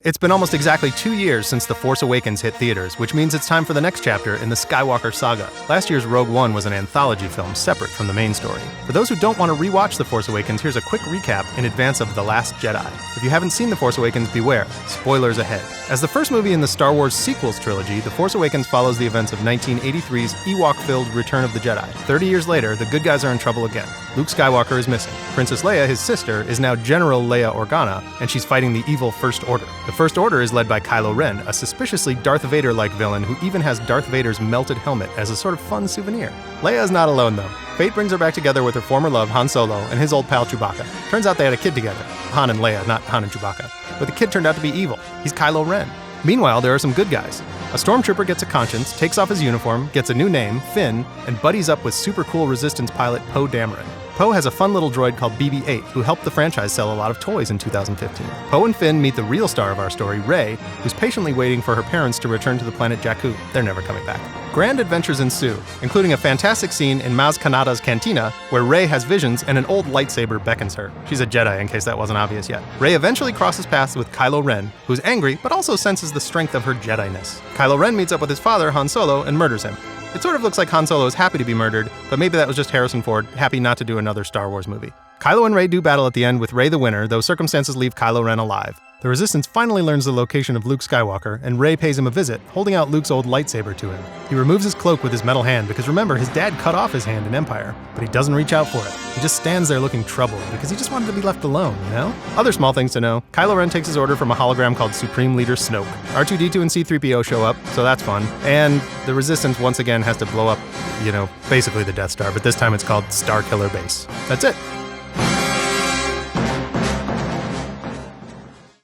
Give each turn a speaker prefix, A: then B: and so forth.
A: It's been almost exactly 2 years since The Force Awakens hit theaters, which means it's time for the next chapter in the Skywalker saga. Last year's Rogue One was an anthology film separate from the main story. For those who don't want to rewatch The Force Awakens, here's a quick recap in advance of The Last Jedi. If you haven't seen The Force Awakens, beware. Spoilers ahead. As the first movie in the Star Wars sequels trilogy, The Force Awakens follows the events of 1983's Ewok-filled Return of the Jedi. 30 years later, the good guys are in trouble again. Luke Skywalker is missing. Princess Leia, his sister, is now General Leia Organa, and she's fighting the evil First Order. The First Order is led by Kylo Ren, a suspiciously Darth Vader-like villain who even has Darth Vader's melted helmet as a sort of fun souvenir. Leia is not alone, though. Fate brings her back together with her former love, Han Solo, and his old pal Chewbacca. Turns out they had a kid together. Han and Leia, not Han and Chewbacca. But the kid turned out to be evil. He's Kylo Ren. Meanwhile, there are some good guys. A stormtrooper gets a conscience, takes off his uniform, gets a new name, Finn, and buddies up with super cool Resistance pilot Poe Dameron. Poe has a fun little droid called BB-8, who helped the franchise sell a lot of toys in 2015. Poe and Finn meet the real star of our story, Rey, who's patiently waiting for her parents to return to the planet Jakku. They're never coming back. Grand adventures ensue, including a fantastic scene in Maz Kanata's cantina, where Rey has visions and an old lightsaber beckons her. She's a Jedi, in case that wasn't obvious yet. Rey eventually crosses paths with Kylo Ren, who's angry, but also senses the strength of her Jedi-ness. Kylo Ren meets up with his father, Han Solo, and murders him. It sort of looks like Han Solo is happy to be murdered, but maybe that was just Harrison Ford, happy not to do another Star Wars movie. Kylo and Rey do battle at the end, with Rey the winner, though circumstances leave Kylo Ren alive. The Resistance finally learns the location of Luke Skywalker, and Rey pays him a visit, holding out Luke's old lightsaber to him. He removes his cloak with his metal hand, because remember, his dad cut off his hand in Empire, but he doesn't reach out for it. He just stands there looking troubled, because he just wanted to be left alone, you know? Other small things to know: Kylo Ren takes his order from a hologram called Supreme Leader Snoke. R2-D2 and C-3PO show up, so that's fun. And the Resistance once again has to blow up, basically the Death Star, but this time it's called Starkiller Base. That's it.